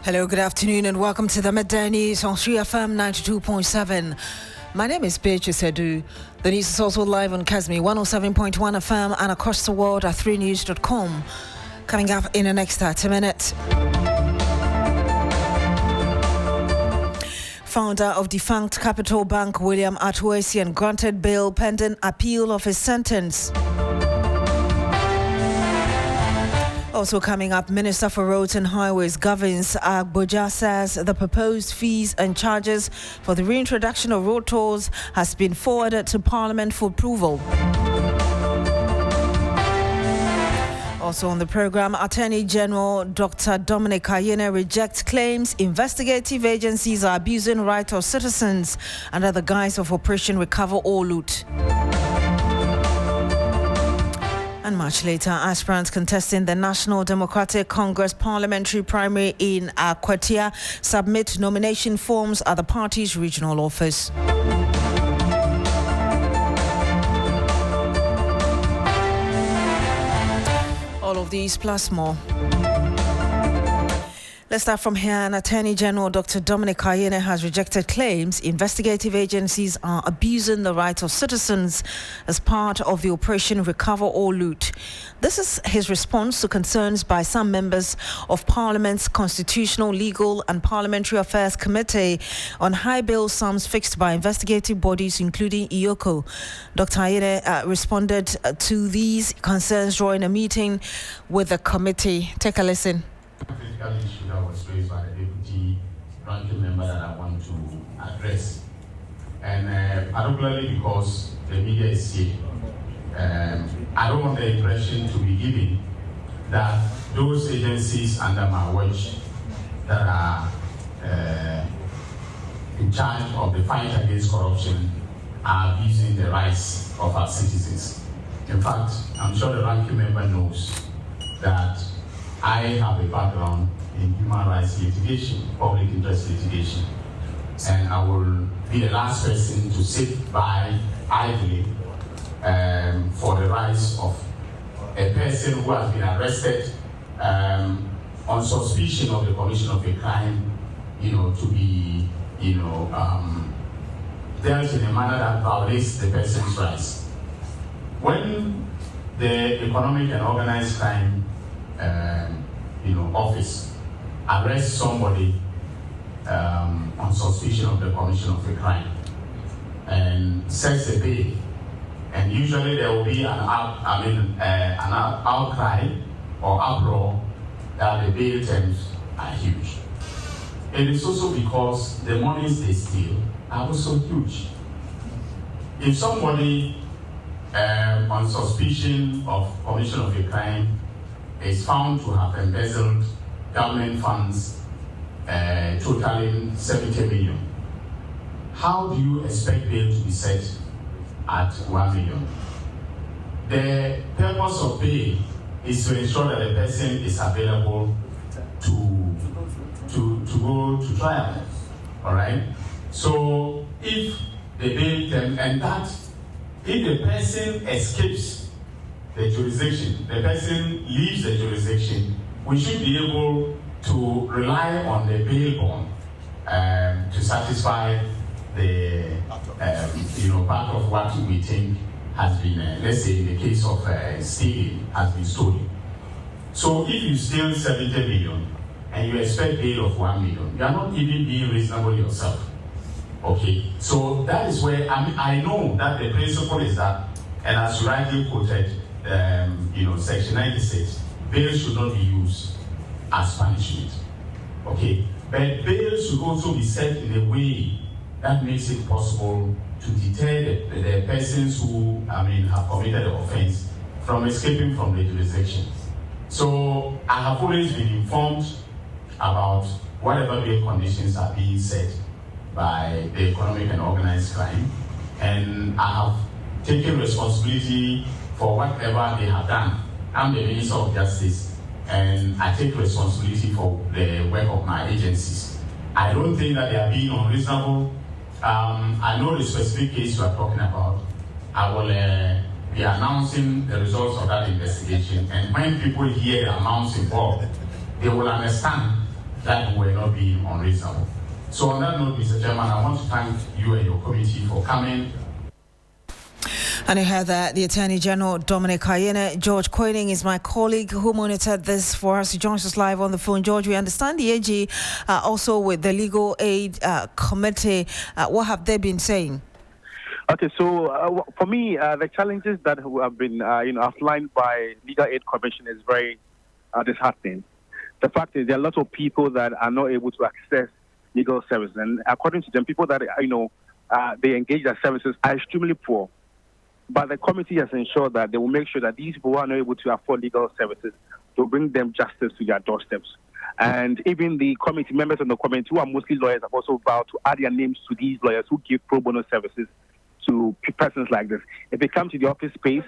Hello, good afternoon, and welcome to the Midday News on 3FM 92.7. My name is Beatrice Edu. The news is also live on Kasmi 107.1 FM and across the world at 3news.com. Coming up in the next 30 minutes. Founder of defunct Capital Bank William Atuesian granted bail pending appeal of his sentence. Also coming up, Minister for Roads and Highways Governs Agboja says the proposed fees and charges for the reintroduction of road tolls has been forwarded to Parliament for approval. Also on the program, Attorney General Dr. Dominic Ayine rejects claims investigative agencies are abusing rights of citizens under the guise of Operation Recover or Loot. And much later, aspirants contesting the National Democratic Congress parliamentary primary in Akwatia submit nomination forms at the party's regional office. All of these plus more. Let's start from here. An Attorney General Dr. Dominic Ayine has rejected claims investigative agencies are abusing the rights of citizens as part of the Operation Recover or Loot. This is his response to concerns by some members of Parliament's Constitutional, Legal and Parliamentary Affairs Committee on high bail sums fixed by investigative bodies, including IOCO. Dr. Ayine responded to these concerns during a meeting with the committee. Take a listen. Critical issue that was raised by the deputy ranking member that I want to address, and particularly because the media is here, I don't want the impression to be given that those agencies under my watch that are in charge of the fight against corruption are abusing the rights of our citizens. In fact, I'm sure the ranking member knows that I have a background in human rights litigation, public interest litigation, and I will be the last person to sit by idly for the rights of a person who has been arrested on suspicion of the commission of a crime, to be, dealt in a manner that violates the person's rights. When the Economic and Organized Crime office arrests somebody on suspicion of the commission of a crime and sets a bail, and usually there will be an outcry or uproar that the bail terms are huge. It is also because the monies they steal are also huge. If somebody on suspicion of commission of a crime is found to have embezzled government funds totaling 70 million, how do you expect bail to be set at 1 million? The purpose of bail is to ensure that the person is available to go to trial. All right? So if the bail term, and that if the person escapes the jurisdiction, the person leaves the jurisdiction, we should be able to rely on the bail bond to satisfy the part of what we think has been, let's say in the case of stealing, has been stolen. So if you steal 70 million and you expect bail of 1 million, you are not even being reasonable yourself. Okay, so that is where I know that the principle is that, and as you rightly quoted, Section 96, bail should not be used as punishment. Okay, but bail should also be set in a way that makes it possible to deter the persons who, have committed the offense from escaping from the jurisdiction. So I have always been informed about whatever bail conditions are being set by the Economic and Organized Crime, and I have taken responsibility for whatever they have done. I'm the Minister of Justice, and I take responsibility for the work of my agencies. I don't think that they are being unreasonable. I know the specific case you are talking about. I will be announcing the results of that investigation, and when people hear the amounts involved, they will understand that were not being unreasonable. So on that note, Mr. Chairman, I want to thank you and your committee for coming. And you heard that the Attorney General, Dominic Ayine. George Koenig is my colleague who monitored this for us. He joins us live on the phone. George, we understand the AG also with the Legal Aid Committee. What have they been saying? Okay, so for me, the challenges that have been outlined by Legal Aid Commission is very disheartening. The fact is there are lots of people that are not able to access legal services, and according to them, people that they engage their services are extremely poor. But the committee has ensured that they will make sure that these people who are not able to afford legal services to bring them justice to their doorsteps. And even the committee members of the committee, who are mostly lawyers, have also vowed to add their names to these lawyers who give pro bono services to persons like this. If they come to the office space,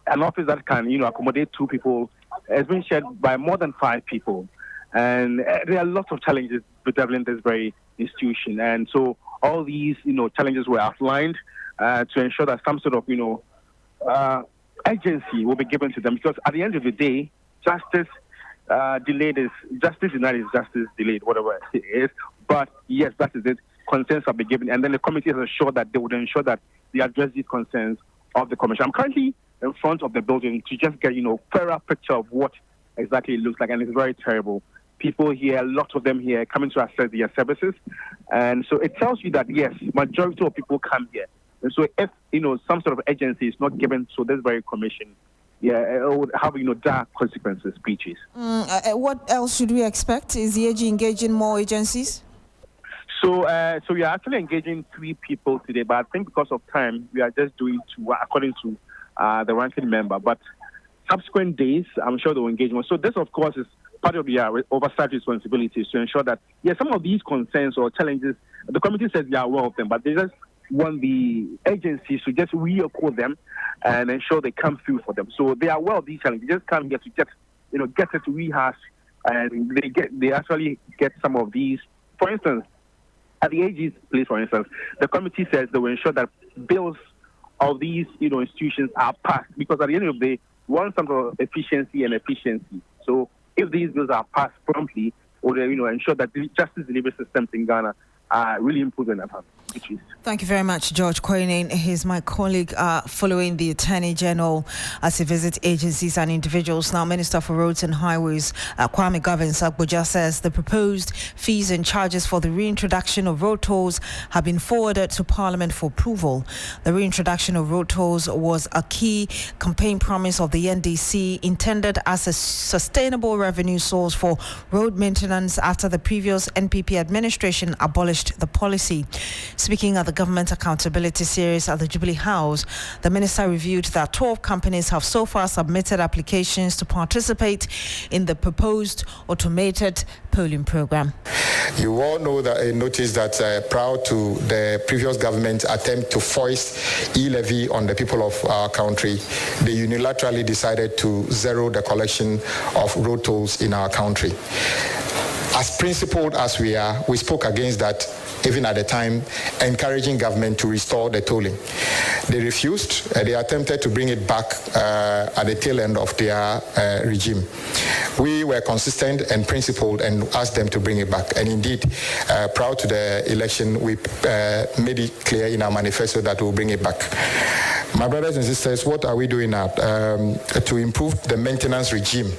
an office that can accommodate 2 people has been shared by more than 5 people. And there are lots of challenges bedeviling this very institution. And so all these challenges were outlined to ensure that some sort of agency will be given to them, because at the end of the day, justice denied is justice delayed, whatever it is. But yes, that is it. Concerns have been given, and then the committee has assured that they would ensure that they address these concerns of the commission. I'm currently in front of the building to just get fairer picture of what exactly it looks like, and it's very terrible. People here, lots of them here, coming to access their services, and so it tells you that yes, majority of people come here. And so if some sort of agency is not given to this very commission, it would have dire consequences, speeches. What else should we expect? Is the AG engaging more agencies? So we are actually engaging 3 people today, but I think because of time, we are just doing 2 according to the ranking member. But subsequent days, I'm sure they will engage more. So this, of course, is part of the oversight responsibilities to ensure that some of these concerns or challenges, the committee says they are aware of them, but they just want the agencies to just reacquire them and ensure they come through for them. So they are aware of these challenges. They just come here to get it rehash, and they actually get some of these. For instance, at the AG's place, for instance, the committee says they will ensure that bills of these institutions are passed, because at the end of the day, we want some sort of efficiency. So if these bills are passed promptly, or they ensure that the justice delivery systems in Ghana are really improved enough. Thank you very much, George Koenig. He's my colleague following the Attorney General as he visits agencies and individuals. Now, Minister for Roads and Highways, Kwame Govins-Agboja, says the proposed fees and charges for the reintroduction of road tolls have been forwarded to Parliament for approval. The reintroduction of road tolls was a key campaign promise of the NDC, intended as a sustainable revenue source for road maintenance after the previous NPP administration abolished the policy. Speaking at the Government Accountability Series at the Jubilee House, the minister reviewed that 12 companies have so far submitted applications to participate in the proposed automated polling program. You all know that notice that prior to the previous government attempt to foist e-levy on the people of our country, they unilaterally decided to zero the collection of road tolls in our country. As principled as we are, we spoke against that even at the time, encouraging government to restore the tolling. They refused. They attempted to bring it back at the tail end of their regime. We were consistent and principled and asked them to bring it back. And indeed, prior to the election, we made it clear in our manifesto that we'll bring it back. My brothers and sisters, what are we doing now? To improve the maintenance regime.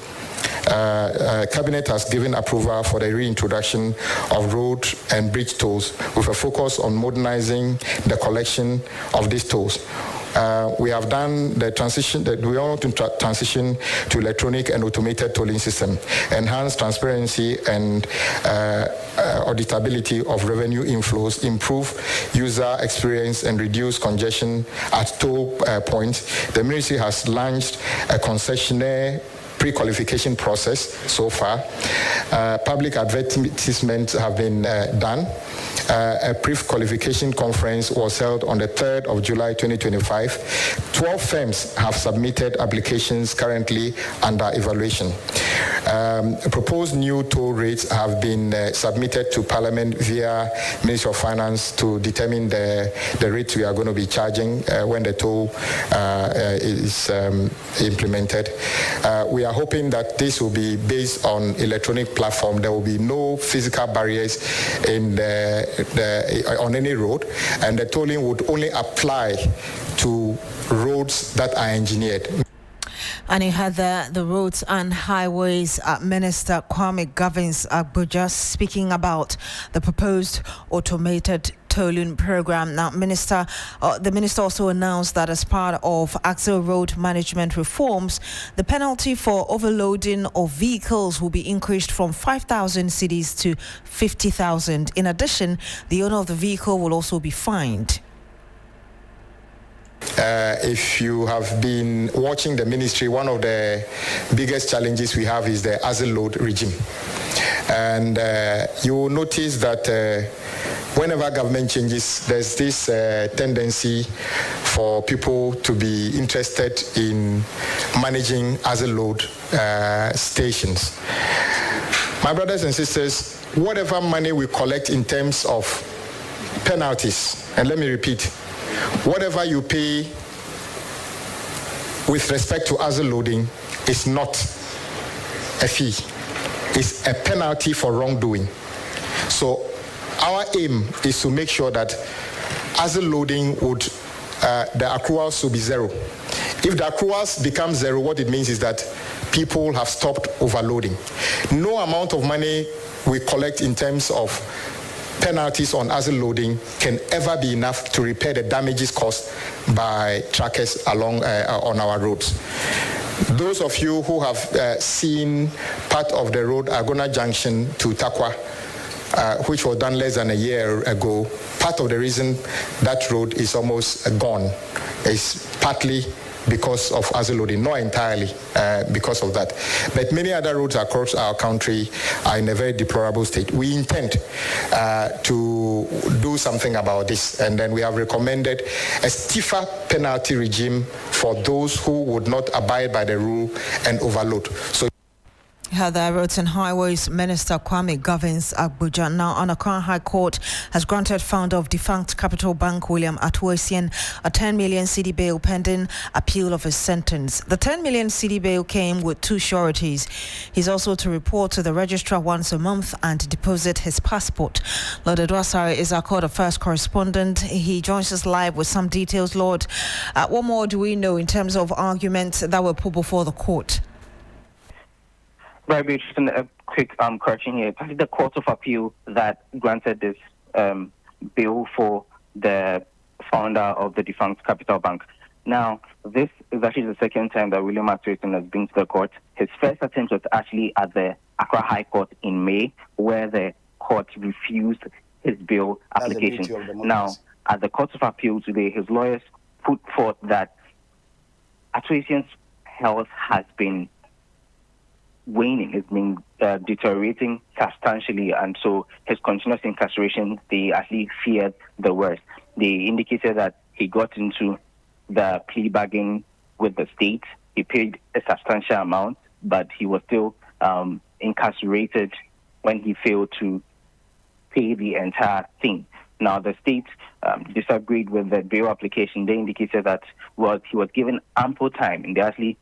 Cabinet has given approval for the reintroduction of road and bridge tolls with a focus on modernizing the collection of these tolls. We have done the transition that we want to transition to electronic and automated tolling system, enhance transparency and auditability of revenue inflows, improve user experience and reduce congestion at toll points. The ministry has launched a concessionaire pre-qualification process so far. Public advertisements have been done. a pre-qualification conference was held on the 3rd of July 2025. 12 firms have submitted applications currently under evaluation. Proposed new toll rates have been submitted to Parliament via Ministry of Finance to determine the rates we are going to be charging when the toll is implemented. We are hoping that this will be based on electronic platform. There will be no physical barriers on any road, and the tolling would only apply to roads that are engineered. And you had the Roads and Highways Minister Kwame Gavins Agboja speaking about the proposed automated tolling program. Now, the minister also announced that as part of Axle Road Management reforms, the penalty for overloading of vehicles will be increased from 5,000 cedis to 50,000. In addition, the owner of the vehicle will also be fined. If you have been watching the ministry, one of the biggest challenges we have is the Axle load regime. And you will notice that whenever government changes, there's this tendency for people to be interested in managing Axle load stations. My brothers and sisters, whatever money we collect in terms of penalties, and let me repeat, whatever you pay with respect to Axle loading is not a fee. It's a penalty for wrongdoing. So our aim is to make sure that Axle loading would, the accruals will be zero. If the accruals become zero, what it means is that people have stopped overloading. No amount of money we collect in terms of penalties on Axle loading can ever be enough to repair the damages caused by truckers along on our roads. Those of you who have seen part of the road Agona Junction to Takwa, which was done less than a year ago, part of the reason that road is almost gone is partly because of Axle loading, not entirely because of that. But many other roads across our country are in a very deplorable state. We intend to do something about this, and then we have recommended a stiffer penalty regime for those who would not abide by the rule and overload. So The Roads and Highways Minister Kwame Gavins Agboja. Now, Accra High Court has granted founder of defunct Capital Bank William Atuosian a 10 million cedi bail pending appeal of his sentence. The 10 million cedi bail came with two sureties. He's also to report to the registrar once a month and deposit his passport. Lord Edwasari is our Court Affairs correspondent. He joins us live with some details. Lord, what more do we know in terms of arguments that were put before the court? Very interesting. A quick correction here. It's the Court of Appeal that granted this bill for the founder of the defunct Capital Bank. Now, this is actually the second time that William Atuosian has been to the court. His first attempt was actually at the Accra High Court in May, where the court refused his bail application. Now, at the Court of Appeal today, his lawyers put forth that Atuosian's health has been waning, it's been deteriorating substantially, and so his continuous incarceration, they actually feared the worst. They indicated that he got into the plea bargain with the state. He paid a substantial amount, but he was still incarcerated when he failed to pay the entire thing. Now, the state disagreed with the bail application. They indicated that he was given ample time, and they actually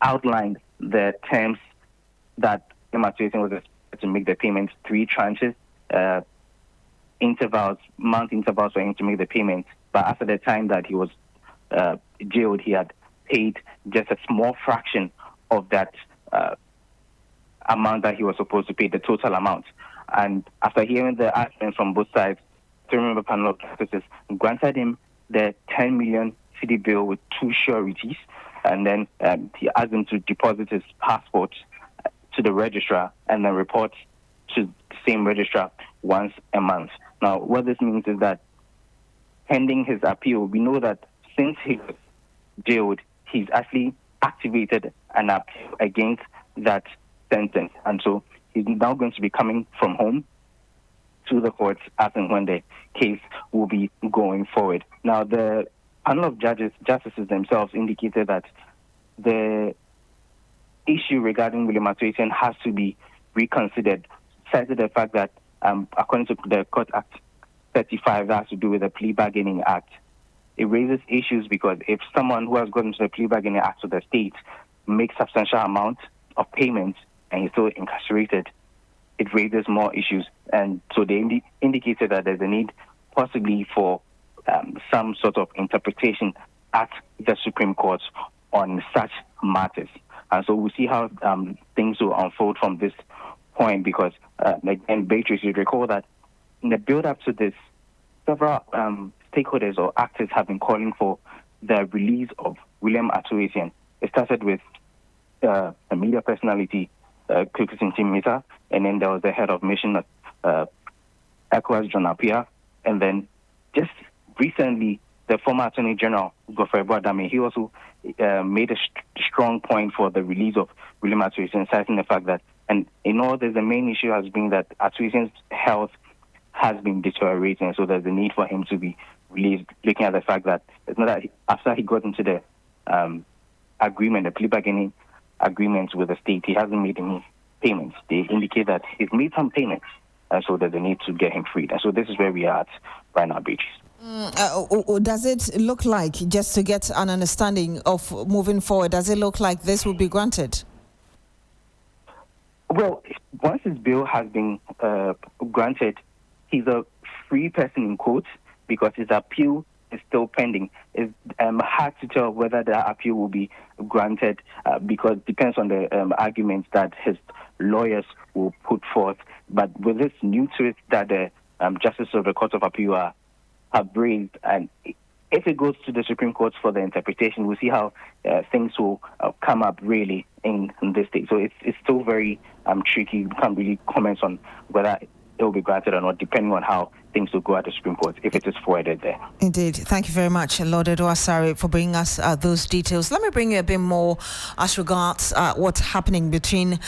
outlined the terms that Atuosian was expected to make the payments, 3 tranches, month intervals for him to make the payment. But after the time that he was jailed, he had paid just a small fraction of that amount that he was supposed to pay, the total amount. And after hearing the arguments from both sides, the member panel of justices granted him the 10 million cedi bill with 2 sureties. And then he asked him to deposit his passport to the registrar and then report to the same registrar once a month. Now, what this means is that pending his appeal, we know that since he was jailed, he's actually activated an appeal against that sentence. And so he's now going to be coming from home to the courts as and when the case will be going forward. Now, the panel of justices themselves indicated that the issue regarding William Ayine has to be reconsidered, cited the fact that according to the Court Act 35, that has to do with the Plea Bargaining Act. It raises issues because if someone who has gotten into the Plea Bargaining Act of the state makes substantial amount of payments and he's still incarcerated, it raises more issues. And so they indicated that there's a need possibly for some sort of interpretation at the Supreme Court on such matters. And so we'll see how things will unfold from this point because, again, Beatrice, you recall that in the build-up to this, several stakeholders or actors have been calling for the release of William Ayine. It started with a media personality, Kukusin Timita, and then there was the head of mission at ECOWAS, John Appiah, and then just recently, the former Attorney General, Godfrey Boadame, he also made a strong point for the release of William Ayine, citing the fact that, and in all, there's the main issue has been that Ayine's health has been deteriorating, so there's a need for him to be released, looking at the fact that it's not that after he got into the agreement, the plea bargaining agreements with the state, he hasn't made any payments. They indicate that he's made some payments, and so there's a need to get him freed. And so this is where we are at right now, Beatrice. Does it look like, just to get an understanding of moving forward, does it look like this will be granted? Well, once his bill has been granted, he's a free person in court because his appeal is still pending. It's hard to tell whether the appeal will be granted because it depends on the arguments that his lawyers will put forth. But with this new twist that the justices of the Court of Appeal have raised, and if it goes to the Supreme Court for the interpretation, we'll see how things will come up really in this state. So it's still very tricky. We can't really comment on whether it will be granted or not, depending on how things will go at the Supreme Court, if it is forwarded there. Indeed. Thank you very much, Lord Edoasare, for bringing us those details. Let me bring you a bit more as regards what's happening between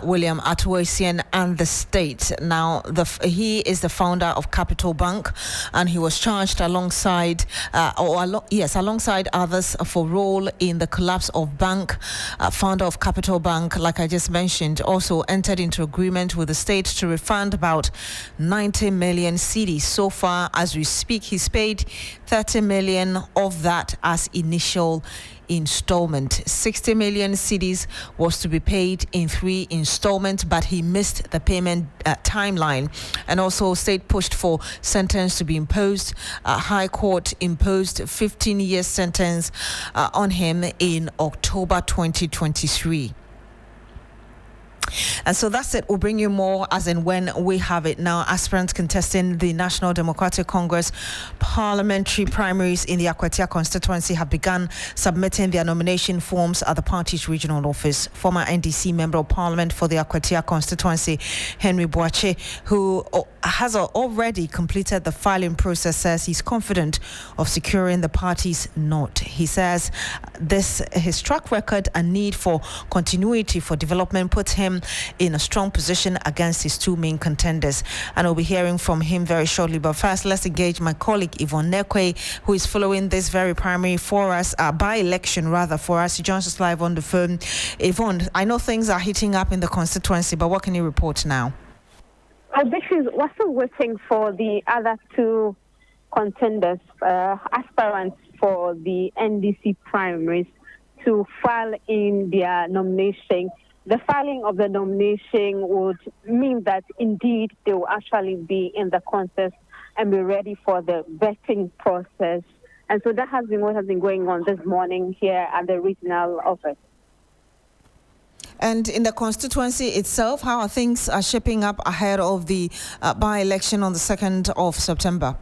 William Ayine and the state. Now, he is the founder of Capital Bank, and he was charged alongside others for role in the collapse of bank. Founder of Capital Bank, like I just mentioned, also entered into agreement with the state to refund about 90 million cedis. So far, as we speak, he's paid 30 million of that as initial installment. 60 million cedis was to be paid in 3 installments, but he missed the payment timeline. And also, state pushed for sentence to be imposed. High Court imposed 15-year sentence on him in October 2023. And so that's it. We'll bring you more as and when we have it. Now, aspirants contesting the National Democratic Congress parliamentary primaries in the Akwatia constituency have begun submitting their nomination forms at the party's regional office. Former NDC Member of Parliament for the Akwatia constituency, Henry Boache, who has already completed the filing process, says he's confident of securing the party's nod. He says his track record and need for continuity for development puts him in a strong position against his 2 main contenders. And we'll be hearing from him very shortly. But first, let's engage my colleague Yvonne Nekwe, who is following this very primary for us, by-election rather for us. She joins us live on the phone. Yvonne, I know things are heating up in the constituency, but what can you report now? We're still waiting for the other 2 contenders, aspirants for the NDC primaries, to file in their nomination. The filing of the nomination would mean that indeed they will actually be in the contest and be ready for the vetting process. And so that has been what has been going on this morning here at the regional office. And in the constituency itself, how are things shaping up ahead of the by-election on the 2nd of September?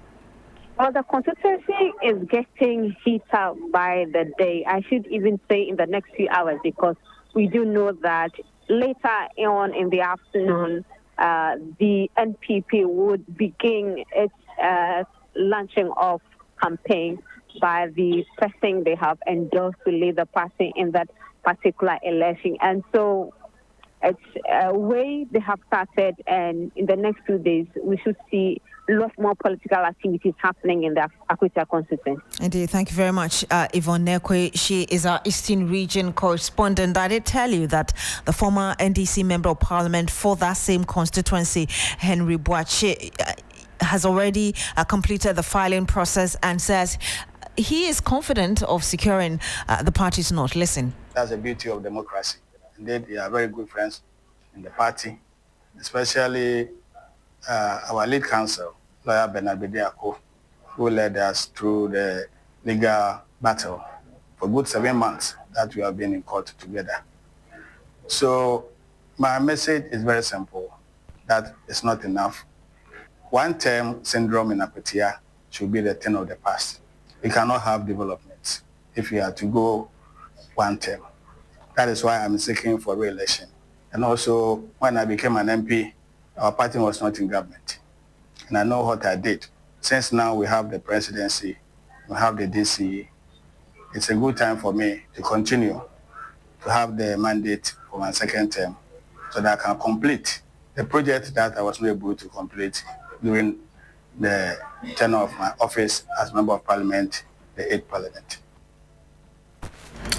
Well, the constituency is getting heated by the day. I should even say in the next few hours, because we do know that later on in the afternoon, the NPP would begin its launching of campaign by the person they have endorsed to lead the party in that particular election. And so it's a way they have started, and in the next 2 days, we should see lots more political activities happening in the Akweta constituency. Indeed, thank you very much, Yvonne Nekwe. She is our Eastern Region correspondent. I did tell you that the former NDC Member of Parliament for that same constituency, Henry Boakye, has already completed the filing process and says he is confident of securing the party's note. Listen. That's the beauty of democracy. Indeed, we are very good friends in the party, especially our lead counsel, Lawyer Bernard Bediako, who led us through the legal battle for good 7 months that we have been in court together. So my message is very simple, that it's not enough. One-term syndrome in Akweta should be the thing of the past. We cannot have development if we are to go one term. That is why I'm seeking for re-election. And also, when I became an MP, our party was not in government. And I know what I did. Since now we have the presidency, we have the DCE, it's a good time for me to continue to have the mandate for my second term so that I can complete the project that I was not able to complete during the tenure of my office as Member of Parliament, the 8th Parliament.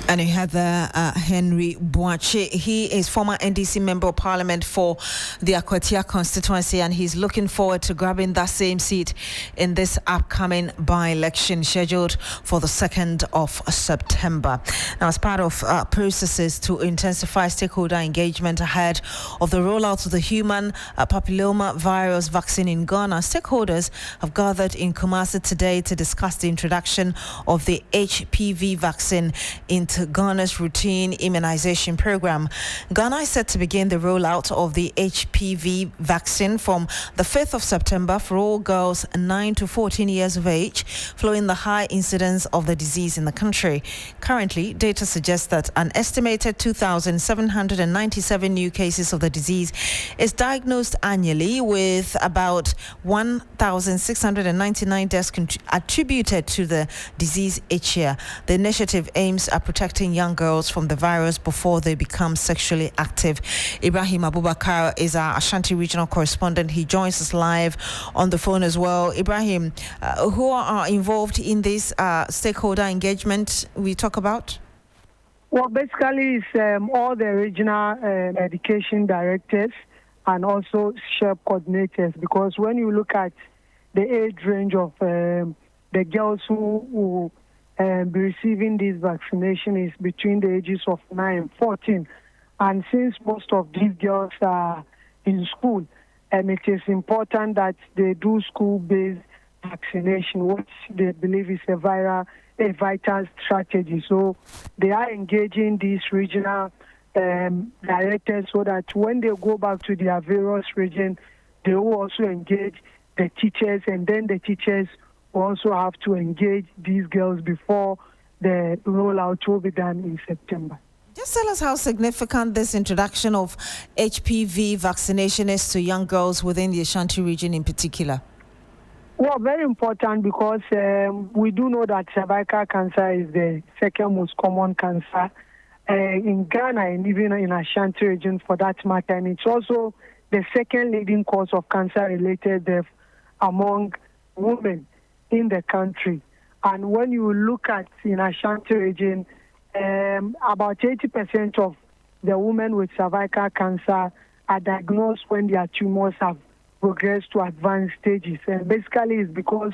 And you had Henry Boakye. He is former NDC Member of Parliament for the Akweta constituency, and he's looking forward to grabbing that same seat in this upcoming by-election scheduled for the 2nd of September. Now, as part of processes to intensify stakeholder engagement ahead of the rollout of the human papilloma virus vaccine in Ghana, stakeholders have gathered in Kumasi today to discuss the introduction of the HPV vaccine into Ghana's routine immunization program. Ghana is set to begin the rollout of the HPV vaccine from the 5th of September for all girls 9 to 14 years of age, following the high incidence of the disease in the country. Currently, data suggests that an estimated 2,797 new cases of the disease is diagnosed annually, with about 1,699 deaths attributed to the disease each year. The initiative aims at protecting young girls from the virus before they become sexually active. Ibrahim Abubakar is our Ashanti regional correspondent. He joins us live on the phone as well. Ibrahim, who are involved in this stakeholder engagement we talk about? Well, basically, it's all the regional education directors and also SHEP coordinators, because when you look at the age range of the girls who be receiving this vaccination is between the ages of 9 and 14. And since most of these girls are in school, it is important that they do school-based vaccination, which they believe is a vital strategy. So they are engaging these regional directors so that when they go back to their various regions, they will also engage the teachers, and then the teachers also have to engage these girls before the rollout will be done in September. Just tell us how significant this introduction of HPV vaccination is to young girls within the Ashanti region in particular. Well, very important, because we do know that cervical cancer is the second most common cancer in Ghana and even in Ashanti region for that matter. And it's also the second leading cause of cancer-related death among women in the country. And when you look at in Ashanti region, about 80% of the women with cervical cancer are diagnosed when their tumors have progressed to advanced stages. And basically it's because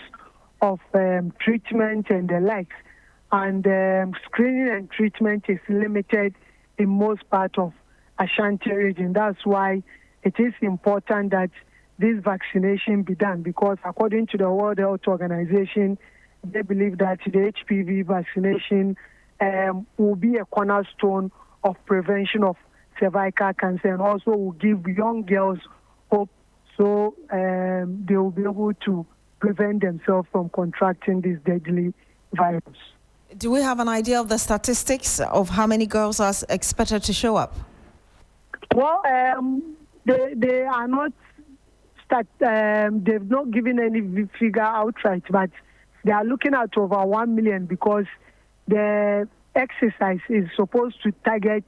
of treatment and the likes. And screening and treatment is limited in most parts of Ashanti region. That's why it is important that this vaccination be done, because according to the World Health Organization, they believe that the HPV vaccination will be a cornerstone of prevention of cervical cancer, and also will give young girls hope, so they will be able to prevent themselves from contracting this deadly virus. Do we have an idea of the statistics of how many girls are expected to show up? Well, they are not. They've not given any figure outright, but they are looking at over 1 million, because the exercise is supposed to target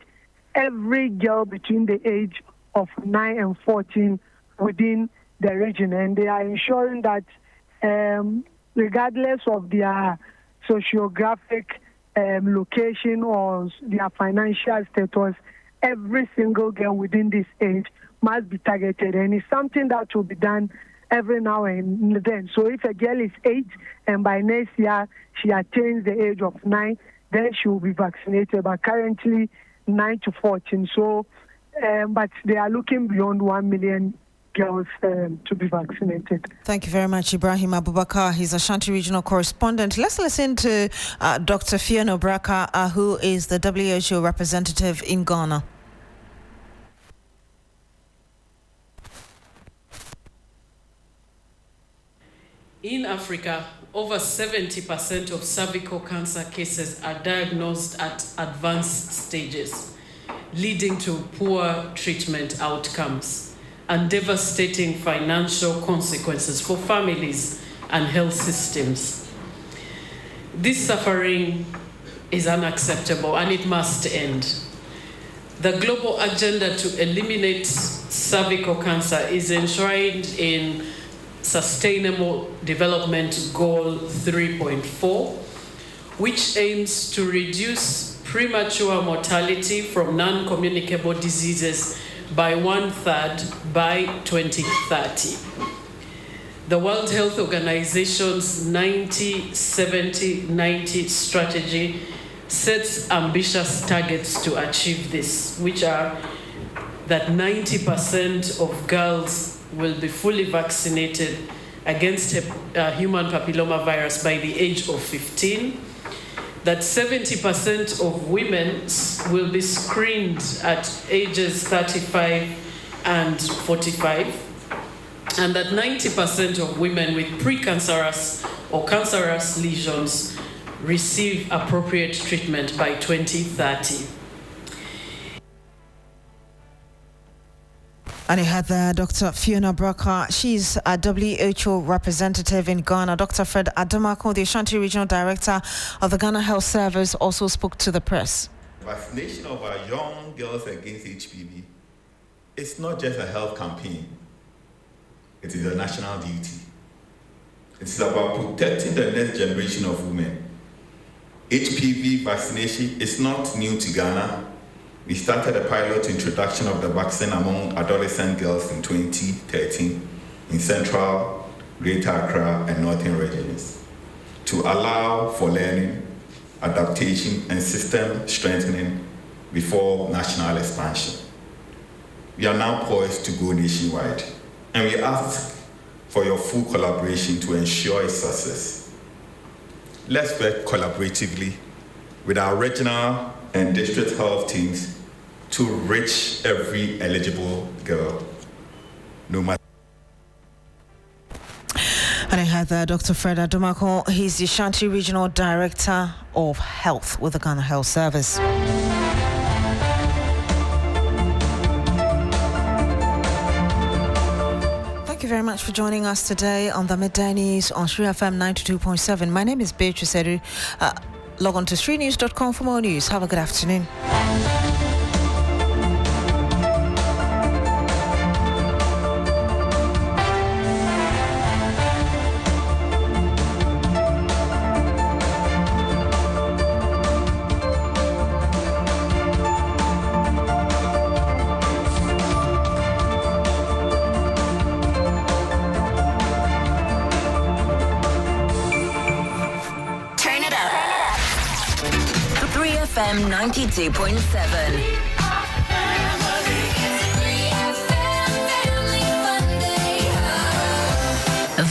every girl between the age of 9 and 14 within the region. And they are ensuring that regardless of their sociographic location or their financial status, every single girl within this age must be targeted. And it's something that will be done every now and then. So if a girl is 8 and by next year she attains the age of 9, then she will be vaccinated. But currently 9 to 14. So, but they are looking beyond 1 million girls to be vaccinated. Thank you very much, Ibrahim Abubakar. He's Ashanti Regional Correspondent. Let's listen to Dr. Fiona Braka, who is the WHO representative in Ghana. In Africa, over 70% of cervical cancer cases are diagnosed at advanced stages, leading to poor treatment outcomes and devastating financial consequences for families and health systems. This suffering is unacceptable and it must end. The global agenda to eliminate cervical cancer is enshrined in Sustainable Development Goal 3.4, which aims to reduce premature mortality from non-communicable diseases by 1/3 by 2030. The World Health Organization's 90-70-90 strategy sets ambitious targets to achieve this, which are that 90% of girls will be fully vaccinated against human papillomavirus by the age of 15, that 70% of women will be screened at ages 35 and 45, and that 90% of women with precancerous or cancerous lesions receive appropriate treatment by 2030. And you had there Dr. Fiona Braka. She's a WHO representative in Ghana. Dr. Fred Adamako, the Ashanti Regional Director of the Ghana Health Service, also spoke to the press. Vaccination of our young girls against HPV is not just a health campaign. It is a national duty. It is about protecting the next generation of women. HPV vaccination is not new to Ghana. We started a pilot introduction of the vaccine among adolescent girls in 2013 in Central, Greater Accra, and Northern regions to allow for learning, adaptation, and system strengthening before national expansion. We are now poised to go nationwide, and we ask for your full collaboration to ensure its success. Let's work collaboratively with our regional and district health teams to reach every eligible girl, no matter. And I had Dr. Fred Adamako. He's the Ashanti Regional Director of Health with the Ghana Health Service. Thank you very much for joining us today on the Midday News on Sri FM 92.7. My name is Beatrice Edu. Log on to srinews.com for more news. Have a good afternoon. FM 92.7.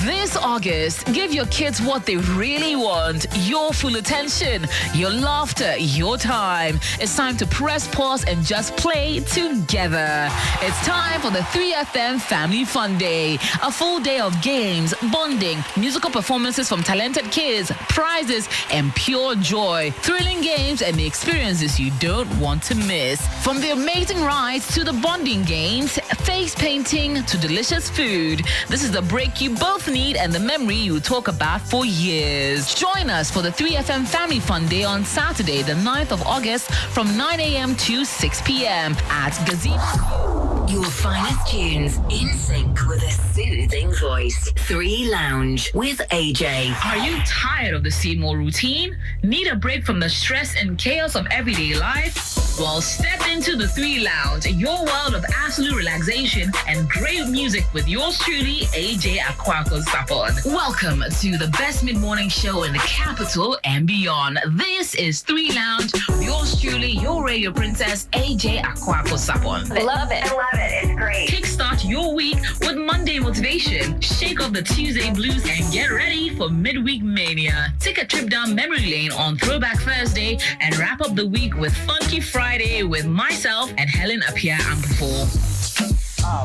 This August, give your kids what they really want. Your full attention, your laughter, your time. It's time to press pause and just play together. It's time for the 3FM Family Fun Day. A full day of games, bonding, musical performances from talented kids, prizes, and pure joy. Thrilling games and experiences you don't want to miss. From the amazing rides to the bonding games, face painting to delicious food. This is the break you both need and the memory you talk about for years. Join us for the 3FM Family Fun Day on Saturday, the 9th of August from 9 a.m. to 6 p.m. at Gazebo. Your finest tunes in sync with a soothing voice. 3 Lounge with AJ. Are you tired of the same old routine? Need a break from the stress and chaos of everyday life? Well, step into the 3 Lounge, your world of absolute relaxation and great music with yours truly, AJ Akwako Sapon. Welcome to the best mid-morning show in the capital and beyond. This is 3 Lounge with yours truly, your radio princess, AJ Akwako Sapon. Love it. I love it. It's great. Kickstart your week with Monday motivation. Shake off the Tuesday blues and get ready for midweek mania. Take a trip down memory lane on Throwback Thursday and wrap up the week with Funky Friday with myself and Helen Appiah Ampufo.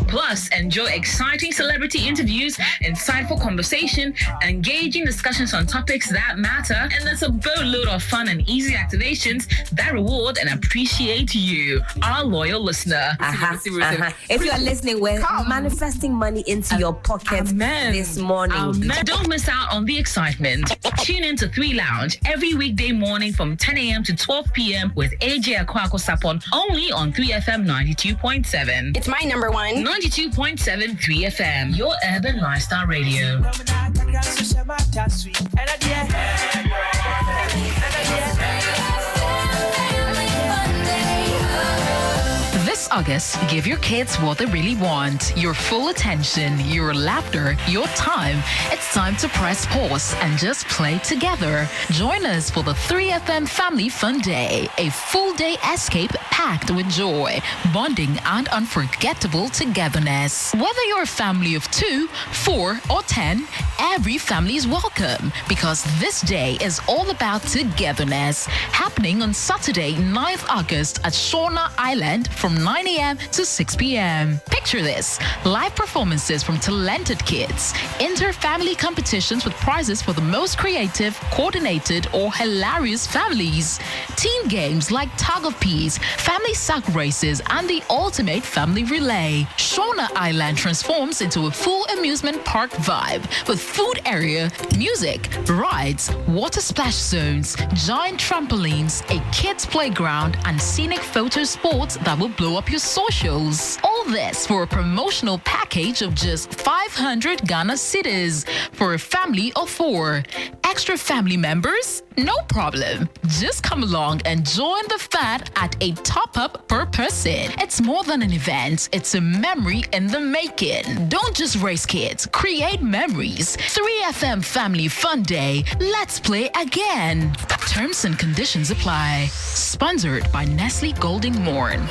Plus, enjoy exciting celebrity interviews, insightful conversation, engaging discussions on topics that matter, and there's a boatload of fun and easy activations that reward and appreciate you, our loyal listener. If you are listening, we're manifesting money into your pocket this morning. Don't miss out on the excitement. Tune in to 3 Lounge every weekday morning from 10 a.m. to 12 p.m. with AJ Akwako Sapon, only on 3FM 92.7. It's my number one. 92.7 3FM, your urban lifestyle radio. This August, give your kids what they really want. Your full attention, your laughter, your time. It's time to press pause and just play together. Join us for the 3FM Family Fun Day, a full day escape packed with joy, bonding, and unforgettable togetherness. Whether you're a family of 2, 4, or 10, every family is welcome because this day is all about togetherness. Happening on Saturday, 9th August at Shauna Island from 9 a.m. to 6 p.m. Picture this: live performances from talented kids, inter-family competitions with prizes for the most creative, coordinated, or hilarious families, team games like tug of peas, family sack races, and the ultimate family relay. Shauna Island transforms into a full amusement park vibe with food area, music, rides, water splash zones, giant trampolines, a kids playground, and scenic photo spots that will blow up your socials. All this for a promotional package of just 500 Ghana cedis for a family of 4. Extra family members? No problem. Just come along and join the fun at a top-up per person. It's more than an event. It's a memory in the making. Don't just raise kids. Create memories. 3FM Family Fun Day. Let's play again. Terms and conditions apply. Sponsored by Nestle Golden Morn.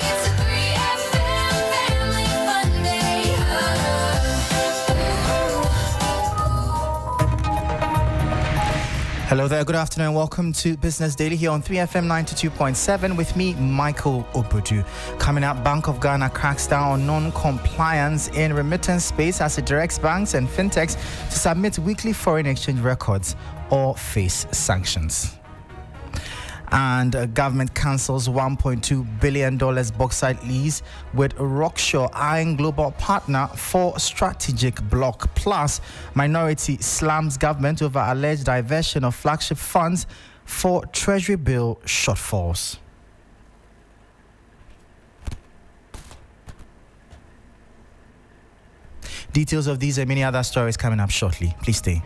Hello there, good afternoon. Welcome to Business Daily here on 3FM 92.7 with me, Michael Obudu. Coming up, Bank of Ghana cracks down on non-compliance in remittance space as it directs banks and fintechs to submit weekly foreign exchange records or face sanctions. And government cancels $1.2 billion bauxite lease with Rockshore eyeing global partner for strategic block. Plus, minority slams government over alleged diversion of flagship funds for Treasury bill shortfalls. Details of these and many other stories coming up shortly. Please stay.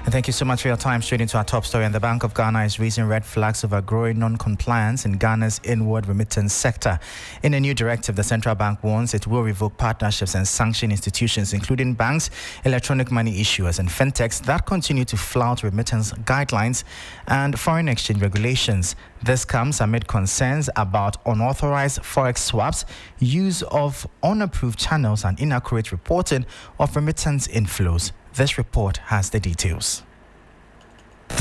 And thank you so much for your time. Straight into our top story. And the Bank of Ghana is raising red flags over growing non-compliance in Ghana's inward remittance sector. In a new directive, the central bank warns it will revoke partnerships and sanction institutions, including banks, electronic money issuers, and fintechs that continue to flout remittance guidelines and foreign exchange regulations. This comes amid concerns about unauthorized forex swaps, use of unapproved channels, and inaccurate reporting of remittance inflows. This report has the details.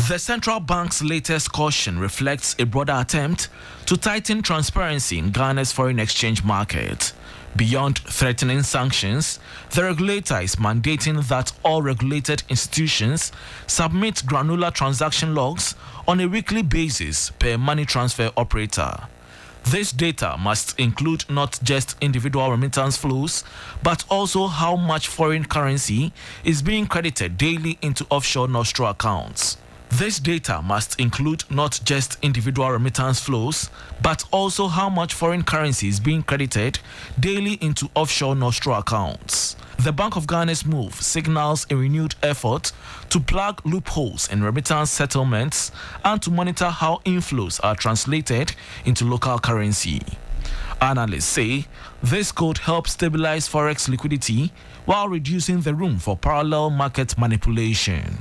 The central bank's latest caution reflects a broader attempt to tighten transparency in Ghana's foreign exchange market. Beyond threatening sanctions, the regulator is mandating that all regulated institutions submit granular transaction logs on a weekly basis per money transfer operator. This data must include not just individual remittance flows, but also how much foreign currency is being credited daily into offshore nostro accounts. This data must include not just individual remittance flows, but also how much foreign currency is being credited daily into offshore nostro accounts. The Bank of Ghana's move signals a renewed effort to plug loopholes in remittance settlements and to monitor how inflows are translated into local currency. Analysts say this could help stabilize forex liquidity while reducing the room for parallel market manipulation.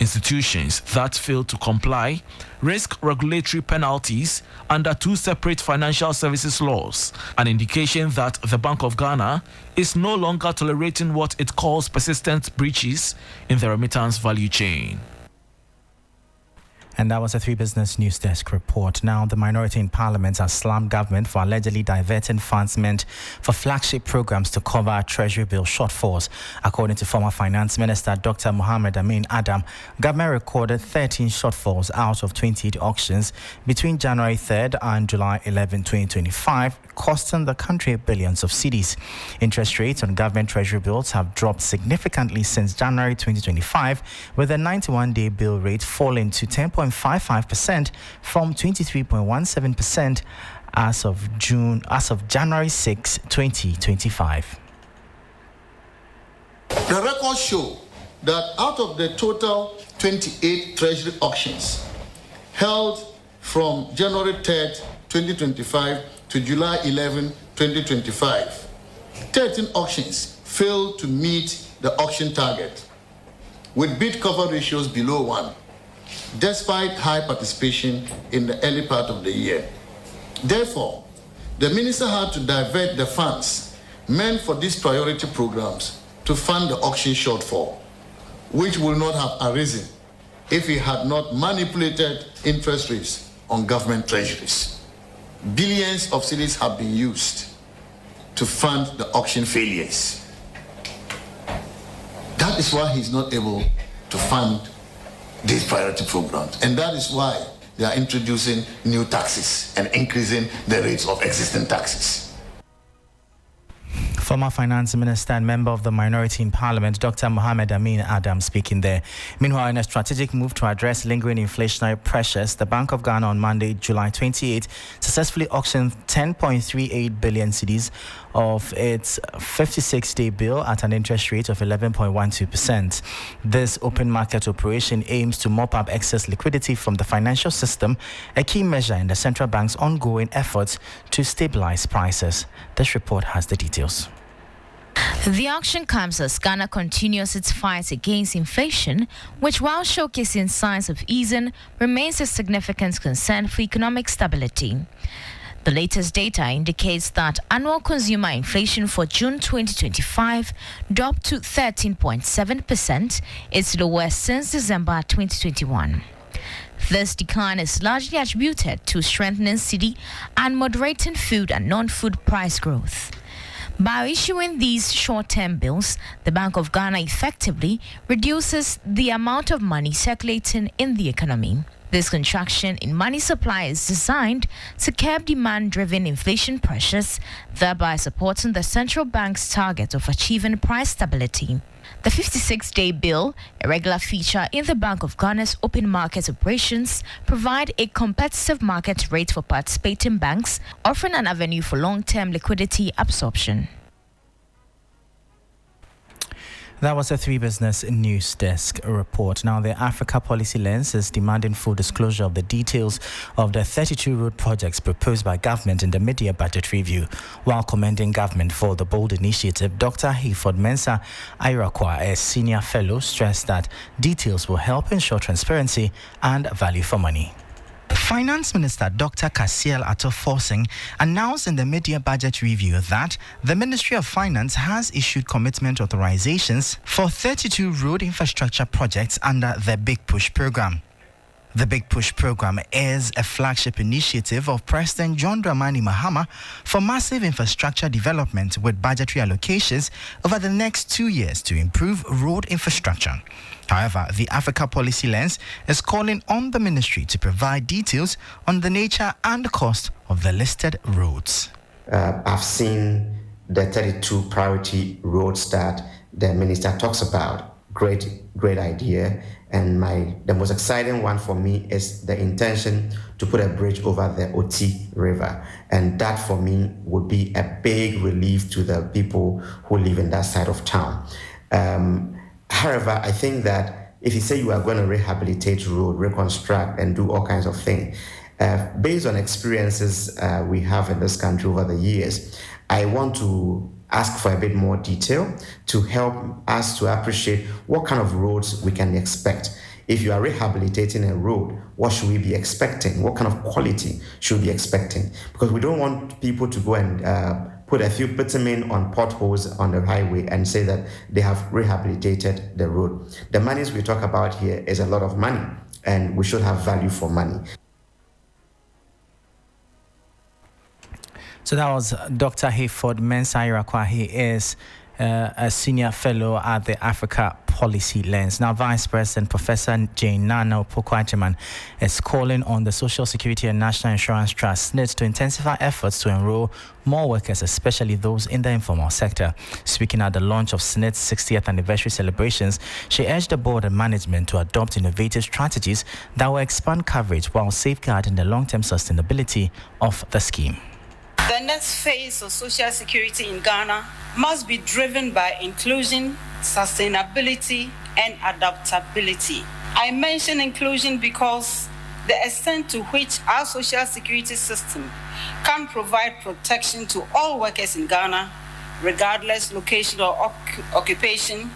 Institutions that fail to comply risk regulatory penalties under two separate financial services laws, an indication that the Bank of Ghana is no longer tolerating what it calls persistent breaches in the remittance value chain. And that was a 3 Business News Desk report. Now, the minority in Parliament has slammed government for allegedly diverting funds meant for flagship programs to cover Treasury bill shortfalls. According to former Finance Minister Dr. Mohamed Amin Adam, government recorded 13 shortfalls out of 28 auctions between January 3rd and July 11, 2025, costing the country billions of cedis. Interest rates on government Treasury bills have dropped significantly since January 2025, with the 91-day bill rate falling to 10.55% from 23.17% as of January 6, 2025. The records show that out of the total 28 Treasury auctions held from January 3rd, 2025 to July 11, 2025, 13 auctions failed to meet the auction target, with bid cover ratios below 1, despite high participation in the early part of the year. Therefore, the minister had to divert the funds meant for these priority programs to fund the auction shortfall, which would not have arisen if he had not manipulated interest rates on government treasuries. Billions of cedis have been used to fund the auction failures. That is why he's not able to fund these priority programs. And that is why they are introducing new taxes and increasing the rates of existing taxes. Former Finance Minister and member of the minority in Parliament, Dr. Mohamed Amin Adam, speaking there. Meanwhile, in a strategic move to address lingering inflationary pressures, the Bank of Ghana on Monday, July 28, successfully auctioned 10.38 billion cedis of its 56-day bill at an interest rate of 11.12%. This open market operation aims to mop up excess liquidity from the financial system, a key measure in the central bank's ongoing efforts to stabilize prices. This report has the details. The auction comes as Ghana continues its fight against inflation, which, while showcasing signs of easing, remains a significant concern for economic stability. The latest data indicates that annual consumer inflation for June 2025 dropped to 13.7%, its lowest since December 2021. This decline is largely attributed to strengthening cedi and moderating food and non-food price growth. By issuing these short-term bills, the Bank of Ghana effectively reduces the amount of money circulating in the economy. This contraction in money supply is designed to curb demand-driven inflation pressures, thereby supporting the central bank's target of achieving price stability. The 56-day bill, a regular feature in the Bank of Ghana's open market operations, provide a competitive market rate for participating banks, offering an avenue for long-term liquidity absorption. That was a 3 Business News Desk report. Now, the Africa Policy Lens is demanding full disclosure of the details of the 32 road projects proposed by government in the mid-year budget review. While commending government for the bold initiative, Dr. Hayford Mensah Irakwa, a senior fellow, stressed that details will help ensure transparency and value for money. Finance Minister Dr. Kasiel Atto-Forsing announced in the mid-year budget review that the Ministry of Finance has issued commitment authorizations for 32 road infrastructure projects under the Big Push program. The Big Push program is a flagship initiative of President John Dramani Mahama for massive infrastructure development with budgetary allocations over the next 2 years to improve road infrastructure. However, the Africa Policy Lens is calling on the ministry to provide details on the nature and cost of the listed roads. I've seen the 32 priority roads that the minister talks about. Great idea. And the most exciting one for me is the intention to put a bridge over the Oti River. And that for me would be a big relief to the people who live in that side of town. However, I think that if you say you are going to rehabilitate road, reconstruct, and do all kinds of things, based on experiences we have in this country over the years, I want to ask for a bit more detail to help us to appreciate what kind of roads we can expect. If you are rehabilitating a road, what should we be expecting? What kind of quality should we be expecting? Because we don't want people to go and put a few bitumen on potholes on the highway and say that they have rehabilitated the road. The monies we talk about here is a lot of money, and we should have value for money. So that was Dr. Hayford Mensah. He is a senior fellow at the Africa Policy Lens. Now, Vice President Professor Jane Nana Opoku-Agyeman is calling on the Social Security and National Insurance Trust (SNIT) to intensify efforts to enroll more workers, especially those in the informal sector. Speaking at the launch of SNIT's 60th anniversary celebrations, she urged the board and management to adopt innovative strategies that will expand coverage while safeguarding the long-term sustainability of the scheme. The next phase of social security in Ghana must be driven by inclusion, sustainability, and adaptability. I mention inclusion because the extent to which our social security system can provide protection to all workers in Ghana, regardless location or occupation,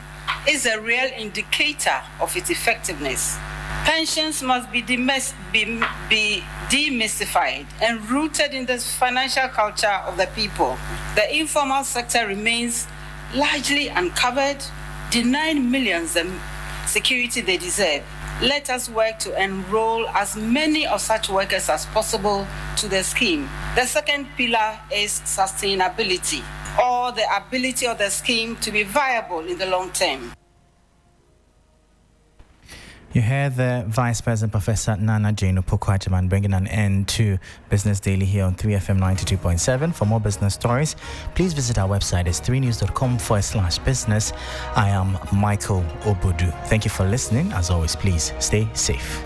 is a real indicator of its effectiveness. Pensions must be demystified and rooted in the financial culture of the people. The informal sector remains largely uncovered, denying millions the security they deserve. Let us work to enroll as many of such workers as possible to the scheme. The second pillar is sustainability, or the ability of the scheme to be viable in the long term. You heard the Vice President Professor Nana Jane Opoku-Agyeman bringing an end to Business Daily here on 3FM 92.7. For more business stories, please visit our website. It's 3news.com/business. I am Michael Obodu. Thank you for listening. As always, please stay safe.